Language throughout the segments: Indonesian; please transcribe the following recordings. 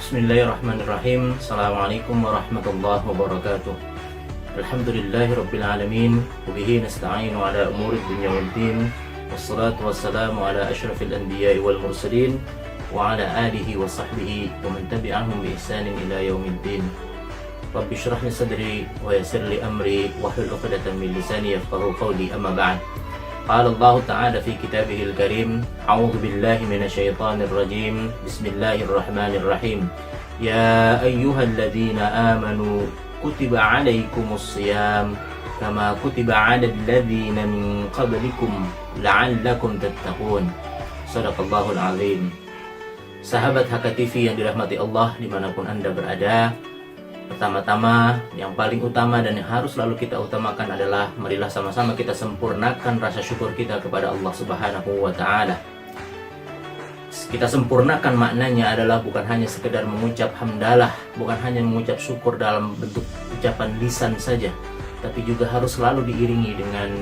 Bismillahirrahmanirrahim. Assalamualaikum warahmatullahi wabarakatuh. Alhamdulillahirrabbilalamin. Wabihi nasta'inu ala umuri dunya waddin. Wassalatu wassalamu ala ashrafil anbiya'i wal mursalin wa ala alihi wa sahbihi wa man tabi'ahum bi ihsanin ila yaumiddin. Rabbi shrah li sadri wa yassir li amri wahlul 'uqdatam min lisani yafqahu qawli, amma ba'd. Qala Allah Ta'ala fi kitabihil karim, a'udzu billahi minasyaitonir rajim. Bismillahirrahmanirrahim. Ya ayyuhalladzina amanu kutiba 'alaikumus shiyam kama kutiba 'alal ladzina min qablikum la'allakum tattaqun. Shadaqallahul azim. Sahabat HKTV yang dirahmati Allah dimanapun Anda berada, pertama-tama, yang paling utama dan yang harus selalu kita utamakan adalah marilah sama-sama kita sempurnakan rasa syukur kita kepada Allah Subhanahu wa Ta'ala. Kita sempurnakan maknanya adalah bukan hanya sekedar mengucap hamdalah, bukan hanya mengucap syukur dalam bentuk ucapan lisan saja, tapi juga harus selalu diiringi dengan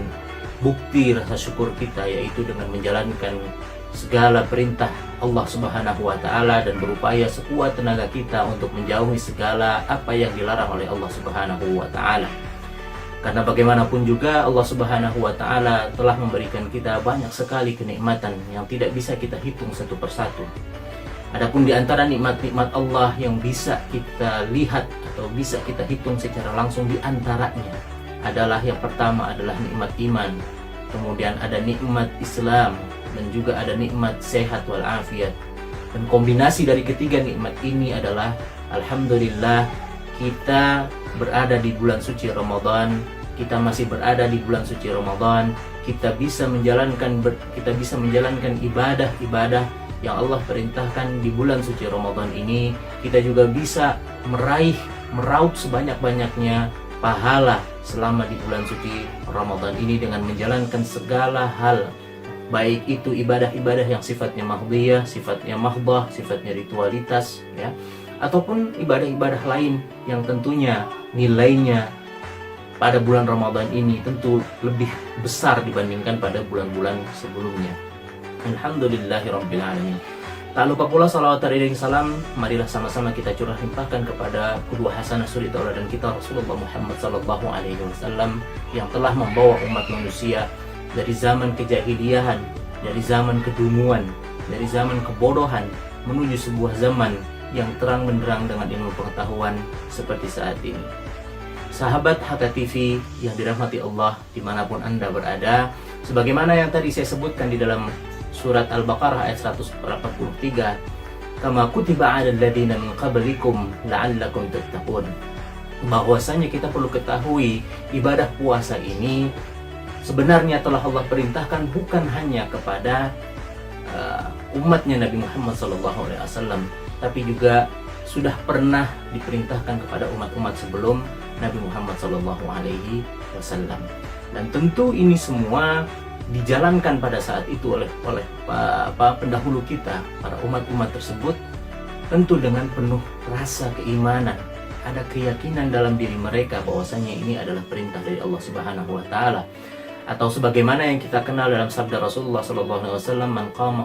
bukti rasa syukur kita, yaitu dengan menjalankan segala perintah Allah Subhanahu wa Ta'ala dan berupaya sekuat tenaga kita untuk menjauhi segala apa yang dilarang oleh Allah Subhanahu wa Ta'ala. Karena bagaimanapun juga Allah Subhanahu wa Ta'ala telah memberikan kita banyak sekali kenikmatan yang tidak bisa kita hitung satu persatu. Adapun di antara nikmat-nikmat Allah yang bisa kita lihat atau bisa kita hitung secara langsung, di antaranya adalah yang pertama adalah nikmat iman, kemudian ada nikmat Islam, dan juga ada nikmat sehat walafiat. Dan kombinasi dari ketiga nikmat ini adalah alhamdulillah kita berada di bulan suci Ramadan, kita masih berada di bulan suci Ramadan, kita bisa menjalankan ibadah-ibadah yang Allah perintahkan di bulan suci Ramadan ini. Kita juga bisa meraup sebanyak-banyaknya pahala selama di bulan suci Ramadan ini dengan menjalankan segala hal, baik itu ibadah-ibadah yang sifatnya mahdhiyah, sifatnya mahdah, sifatnya ritualitas, ya, ataupun ibadah-ibadah lain yang tentunya nilainya pada bulan Ramadan ini tentu lebih besar dibandingkan pada bulan-bulan sebelumnya. Alhamdulillahirrabbilalamin. Tak lupa pula salawat dan salam marilah sama-sama kita curah limpahkan kepada kedua hasanah suri tauladan kita Rasulullah Muhammad sallallahu alaihi wasallam yang telah membawa umat manusia dari zaman kejahiliahan, dari zaman kedunguan, dari zaman kebodohan menuju sebuah zaman yang terang benderang dengan ilmu pengetahuan seperti saat ini. Sahabat HKTV yang dirahmati Allah dimanapun Anda berada, sebagaimana yang tadi saya sebutkan di dalam surat Al-Baqarah ayat 143, kama kutiba 'alal ladzina min qablikum la'allakum tattaqun, bahwasanya kita perlu ketahui ibadah puasa ini sebenarnya telah Allah perintahkan bukan hanya kepada umatnya Nabi Muhammad SAW, tapi juga sudah pernah diperintahkan kepada umat-umat sebelum Nabi Muhammad SAW. Dan tentu ini semua dijalankan pada saat itu oleh pendahulu kita, para umat-umat tersebut, tentu dengan penuh rasa keimanan. Ada keyakinan dalam diri mereka bahwasanya ini adalah perintah dari Allah Subhanahu wa Ta'ala. Atau sebagaimana yang kita kenal dalam sabda Rasulullah SAW,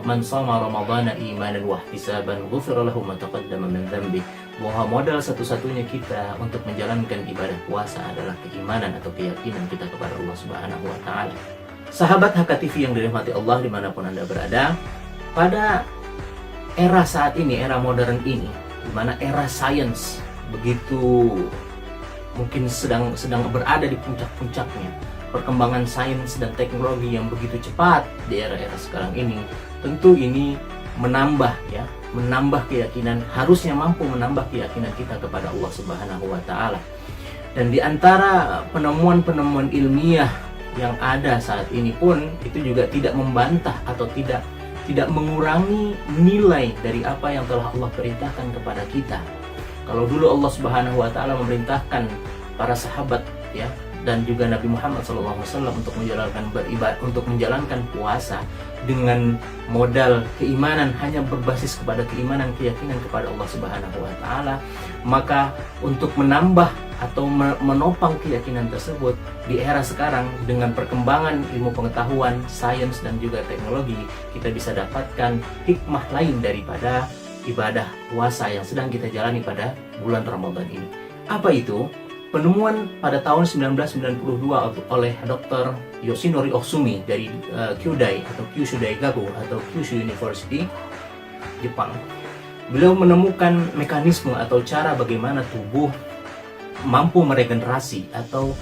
man shoma ramadhana imanan wa ihtisaban ghufira lahu ma taqaddama min dhanbi, bahwa modal satu-satunya kita untuk menjalankan ibadah puasa adalah keimanan atau keyakinan kita kepada Allah Subhanahu wa Ta'ala. Sahabat HKTV yang dirahmati Allah dimanapun Anda berada, pada era saat ini, era modern ini, di mana era sains begitu mungkin sedang berada di puncak-puncaknya, perkembangan sains dan teknologi yang begitu cepat di era-era sekarang ini, tentu ini menambah keyakinan, harusnya mampu menambah keyakinan kita kepada Allah Subhanahu wa Ta'ala. Dan di antara penemuan-penemuan ilmiah yang ada saat ini pun itu juga tidak membantah atau tidak mengurangi nilai dari apa yang telah Allah perintahkan kepada kita. Kalau dulu Allah Subhanahu wa Ta'ala memerintahkan para sahabat, ya, dan juga Nabi Muhammad SAW untuk menjalankan puasa dengan modal keimanan, hanya berbasis kepada keimanan, keyakinan kepada Allah Subhanahu wa Ta'ala, maka untuk menambah atau menopang keyakinan tersebut di era sekarang dengan perkembangan ilmu pengetahuan, sains dan juga teknologi, kita bisa dapatkan hikmah lain daripada ibadah puasa yang sedang kita jalani pada bulan Ramadan ini. Apa itu? Penemuan pada tahun 1992 oleh Dr. Yoshinori Ohsumi dari Kyudai atau Kyushu Daigaku atau Kyushu University, Jepang. Beliau menemukan mekanisme atau cara bagaimana tubuh mampu meregenerasi atau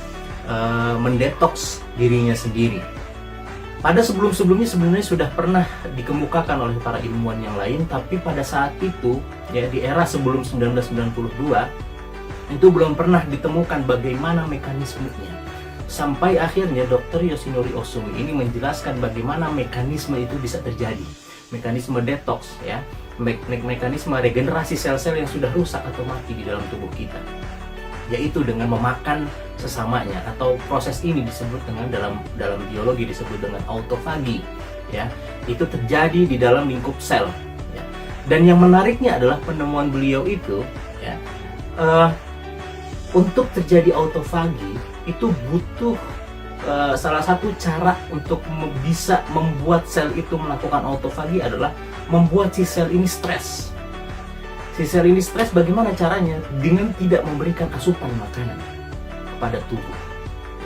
mendetoks dirinya sendiri. Pada sebelum-sebelumnya sebenarnya sudah pernah dikemukakan oleh para ilmuwan yang lain, tapi pada saat itu, ya di era sebelum 1992, itu belum pernah ditemukan bagaimana mekanismenya. Sampai akhirnya Dr. Yoshinori Ohsumi ini menjelaskan bagaimana mekanisme itu bisa terjadi. Mekanisme detox, ya, mekanisme regenerasi sel-sel yang sudah rusak atau mati di dalam tubuh kita, yaitu dengan memakan sesamanya, atau proses ini disebut dengan dalam biologi disebut dengan autofagi, ya. Itu terjadi di dalam lingkup sel, ya. Dan yang menariknya adalah penemuan beliau itu, ya, untuk terjadi autofagi itu butuh salah satu cara untuk bisa membuat sel itu melakukan autofagi adalah membuat si sel ini stres. Si sel ini stres bagaimana caranya? Dengan tidak memberikan asupan makanan kepada tubuh,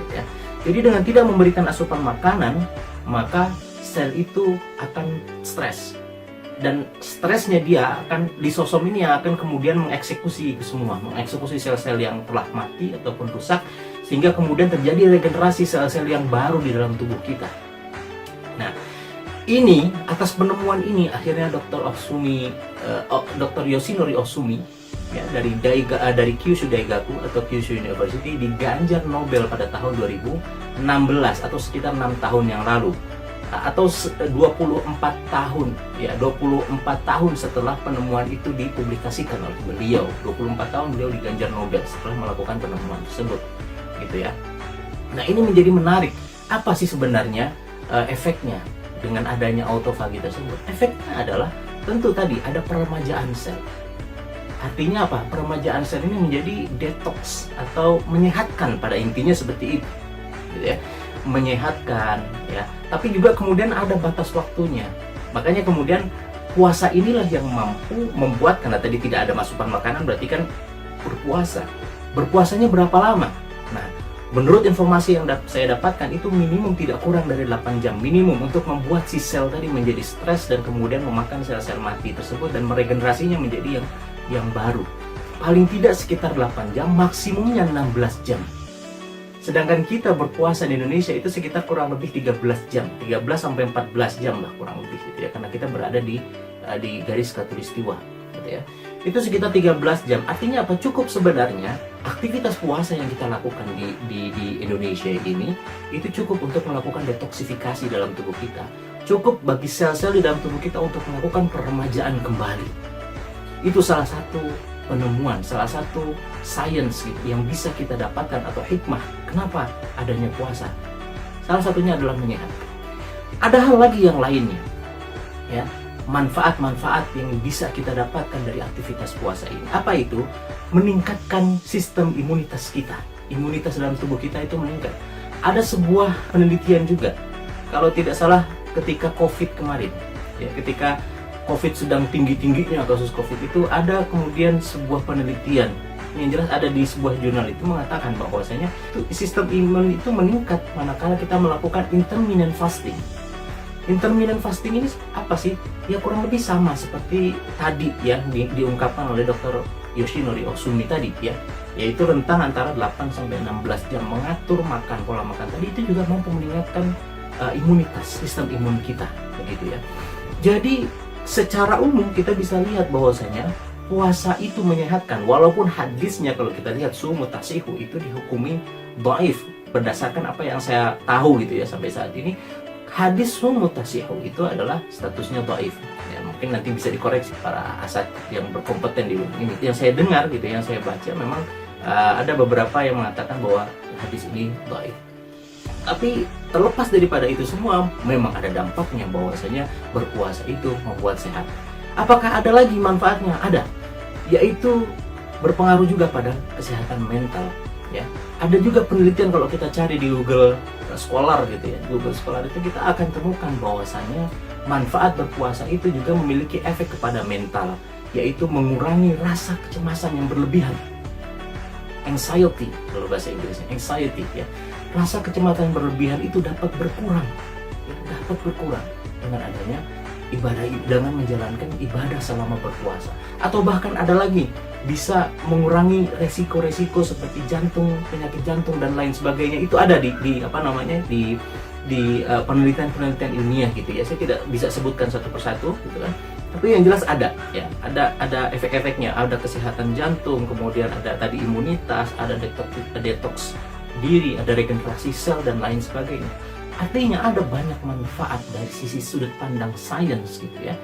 gitu ya. Jadi dengan tidak memberikan asupan makanan, maka sel itu akan stres. Dan stresnya dia akan, lisosom ini yang akan kemudian mengeksekusi itu semua, mengeksekusi sel-sel yang telah mati ataupun rusak, sehingga kemudian terjadi regenerasi sel-sel yang baru di dalam tubuh kita. Nah, ini atas penemuan ini akhirnya Dr. Yoshinori Ohsumi, ya, dari Kyushu Daigaku atau Kyushu University diganjar Nobel pada tahun 2016 atau sekitar 6 tahun yang lalu, atau 24 tahun, ya, 24 tahun setelah penemuan itu dipublikasikan oleh beliau. 24 tahun beliau diganjar Nobel setelah melakukan penemuan tersebut, gitu ya. Nah, ini menjadi menarik. Apa sih sebenarnya efeknya dengan adanya autofagi tersebut? Efeknya adalah tentu tadi ada peremajaan sel. Artinya apa? Peremajaan sel ini menjadi detox atau menyehatkan, pada intinya seperti itu, gitu ya. Menyehatkan, ya, tapi juga kemudian ada batas waktunya. Makanya kemudian puasa inilah yang mampu membuat, karena tadi tidak ada masukan makanan, berarti kan berpuasanya berapa lama? Nah, menurut informasi yang saya dapatkan itu minimum tidak kurang dari 8 jam minimum untuk membuat si sel tadi menjadi stres dan kemudian memakan sel-sel mati tersebut dan meregenerasinya menjadi yang baru. Paling tidak sekitar 8 jam, maksimumnya 16 jam. Sedangkan kita berpuasa di Indonesia itu sekitar kurang lebih 13 jam, 13 sampai 14 jam lah kurang lebih, gitu ya, karena kita berada di garis khatulistiwa, gitu ya. Itu sekitar 13 jam. Artinya apa? Cukup sebenarnya aktivitas puasa yang kita lakukan di Indonesia ini itu cukup untuk melakukan detoksifikasi dalam tubuh kita. Cukup bagi sel-sel di dalam tubuh kita untuk melakukan peremajaan kembali. Itu salah satu penemuan, salah satu sains gitu, yang bisa kita dapatkan atau hikmah kenapa adanya puasa. Salah satunya adalah menyehatkan. Ada hal lagi yang lainnya, ya, manfaat-manfaat yang bisa kita dapatkan dari aktivitas puasa ini. Apa itu? Meningkatkan sistem imunitas kita. Imunitas dalam tubuh kita itu meningkat. Ada sebuah penelitian juga, kalau tidak salah ketika COVID kemarin, ya, ketika COVID sedang tinggi-tingginya kasus COVID itu, ada kemudian sebuah penelitian yang jelas ada di sebuah jurnal itu mengatakan bahwasanya sistem imun itu meningkat manakala kita melakukan intermittent fasting. Intermittent fasting ini apa sih? Ya kurang lebih sama seperti tadi yang diungkapkan oleh Dr. Yoshinori Ohsumi tadi, ya, yaitu rentang antara 8 sampai 16 jam mengatur pola makan tadi itu juga mampu meningkatkan imunitas, sistem imun kita, begitu ya. Jadi secara umum kita bisa lihat bahwasanya puasa itu menyehatkan, walaupun hadisnya kalau kita lihat sumu tasihu itu dihukumi dhaif berdasarkan apa yang saya tahu, gitu ya, sampai saat ini hadis sumu tasihu itu adalah statusnya dhaif. Ya, mungkin nanti bisa dikoreksi para asad yang berkompeten di ini. Yang saya dengar, gitu, yang saya baca memang ada beberapa yang mengatakan bahwa hadis ini dhaif. Tapi terlepas daripada itu semua, memang ada dampaknya bahwasanya berpuasa itu membuat sehat. Apakah ada lagi manfaatnya? Ada, yaitu berpengaruh juga pada kesehatan mental, ya. Ada juga penelitian kalau kita cari di Google Scholar, gitu ya, Google Scholar itu kita akan temukan bahwasanya manfaat berpuasa itu juga memiliki efek kepada mental. yaitu mengurangi rasa kecemasan yang berlebihan. Anxiety, kalau bahasa Inggrisnya, anxiety ya. Rasa kecemasan yang berlebihan itu dapat berkurang, ya, dapat berkurang dengan adanya ibadah, dengan menjalankan ibadah selama berpuasa. Atau bahkan ada lagi, bisa mengurangi resiko-resiko seperti jantung, penyakit jantung dan lain sebagainya. Itu ada di penelitian-penelitian ilmiah gitu ya. Saya tidak bisa sebutkan satu persatu gitu kan. Tapi yang jelas ada ya, ada efek-efeknya, ada kesehatan jantung, kemudian ada tadi imunitas, ada detox diri, ada regenerasi sel dan lain sebagainya. Artinya ada banyak manfaat dari sisi sudut pandang sains gitu ya.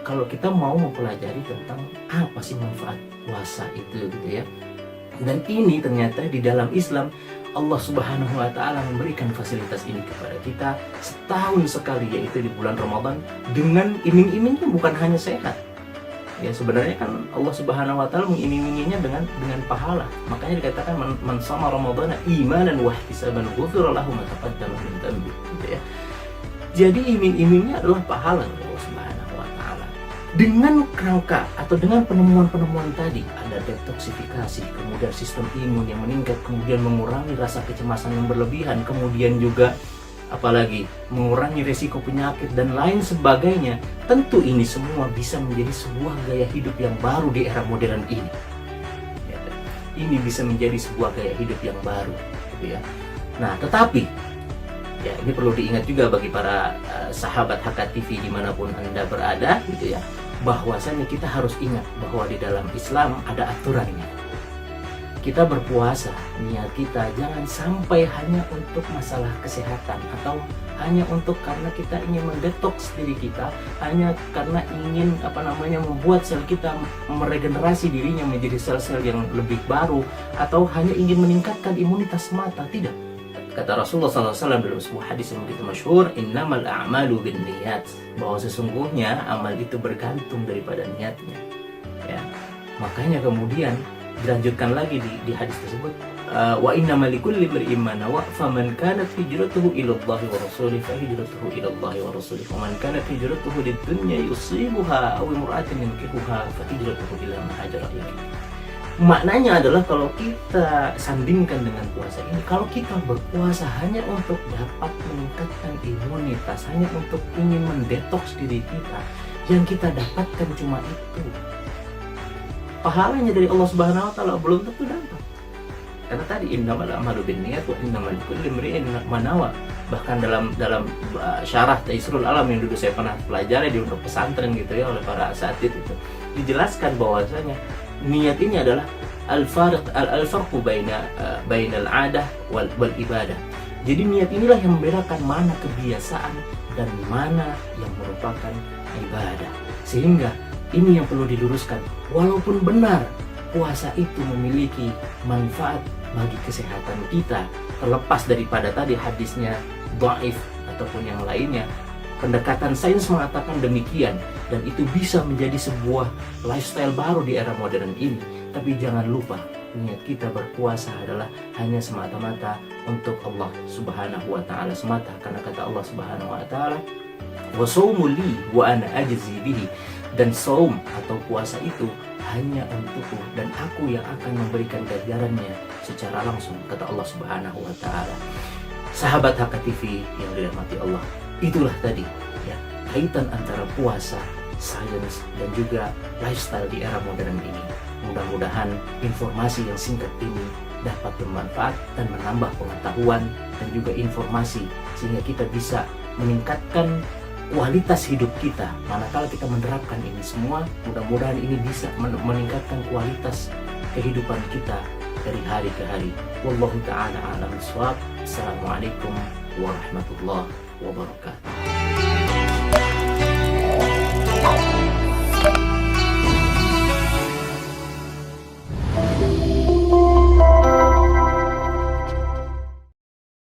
Kalau kita mau mempelajari tentang apa sih manfaat puasa itu gitu ya. Dan ini ternyata di dalam Islam Allah Subhanahu wa Ta'ala memberikan fasilitas ini kepada kita setahun sekali, yaitu di bulan Ramadan, dengan iming-imingnya bukan hanya sehat. Ya, sebenarnya kan Allah Subhanahu wa Ta'ala mengiming-iminginya dengan pahala. Makanya dikatakan man shama ramadhana imanan wa ihtisaban ghufira lahu ma taqaddama min dhanbi gitu ya. Jadi iming-imingnya adalah pahala dari Allah Subhanahu wa Ta'ala. Dengan kerangka atau dengan penemuan-penemuan tadi, ada detoksifikasi, kemudian sistem imun yang meningkat, kemudian mengurangi rasa kecemasan yang berlebihan, kemudian juga apalagi mengurangi resiko penyakit dan lain sebagainya. Tentu ini semua bisa menjadi sebuah gaya hidup yang baru di era modern ini. Ini bisa menjadi sebuah gaya hidup yang baru gitu ya. Nah, tetapi ya, ini perlu diingat juga bagi para sahabat HKTV dimanapun Anda berada gitu ya, bahwasanya kita harus ingat bahwa di dalam Islam ada aturannya. Kita berpuasa, niat kita jangan sampai hanya untuk masalah kesehatan atau hanya untuk karena kita ingin mendetoks diri kita, hanya karena ingin membuat sel kita meregenerasi dirinya menjadi sel-sel yang lebih baru, atau hanya ingin meningkatkan imunitas semata. Tidak. Kata Rasulullah SAW dalam sebuah hadis yang begitu masyhur, innamal a'malu binniyat, bahwa sesungguhnya amal itu bergantung daripada niatnya. Ya. Makanya kemudian dilanjutkan lagi di hadis tersebut, wa innamal likulli imrin ma nawa faman kanat hijratuhu ila Allahi wa rasulih fa hijratuhu ila Allahi wa rasulih wa man kanat hijratuhu lid-dunya yusibuha aw imra'atin yankihuha fa hijratuhu ila ma hajara ilaihi. Maknanya adalah kalau kita sandingkan dengan puasa ini, kalau kita berpuasa hanya untuk dapat meningkatkan imunitas, hanya untuk ingin mendetoks diri kita, yang kita dapatkan cuma itu. Pahalanya dari Allah Subhanahu wa Ta'ala belum tentu dapat. Karena tadi innamal a'malu binniyat wa innamal likulli imrin ma nawa. Bahkan dalam syarah Taisirul Alam yang dulu saya pernah pelajari di untuk pesantren gitu ya oleh para asatidz itu, dijelaskan bahwasanya niat ini adalah al-farqu bainal 'adah wal ibadah. Jadi niat inilah yang membedakan mana kebiasaan dan mana yang merupakan ibadah. Sehingga ini yang perlu diluruskan. Walaupun benar puasa itu memiliki manfaat bagi kesehatan kita, terlepas daripada tadi hadisnya dhaif ataupun yang lainnya, pendekatan sains mengatakan demikian, dan itu bisa menjadi sebuah lifestyle baru di era modern ini. Tapi jangan lupa, niat kita berpuasa adalah hanya semata-mata untuk Allah Subhanahu wa Ta'ala semata, karena kata Allah Subhanahu wa Ta'ala, wa shaumu li wa ana ajzi bihi, dan saum atau puasa itu hanya untukku dan aku yang akan memberikan ganjarannya secara langsung, kata Allah Subhanahu wa Ta'ala. Sahabat HKTV yang dirahmati Allah, itulah tadi ya kaitan antara puasa, sains dan juga lifestyle di era modern ini. Mudah-mudahan informasi yang singkat ini dapat bermanfaat dan menambah pengetahuan dan juga informasi, sehingga kita bisa meningkatkan kualitas hidup kita. Manakala kita menerapkan ini semua, mudah-mudahan ini bisa meningkatkan kualitas kehidupan kita dari hari ke hari. Wallahu ta'ala a'lam bishawab. Assalamualaikum warahmatullahi wabarakatuh.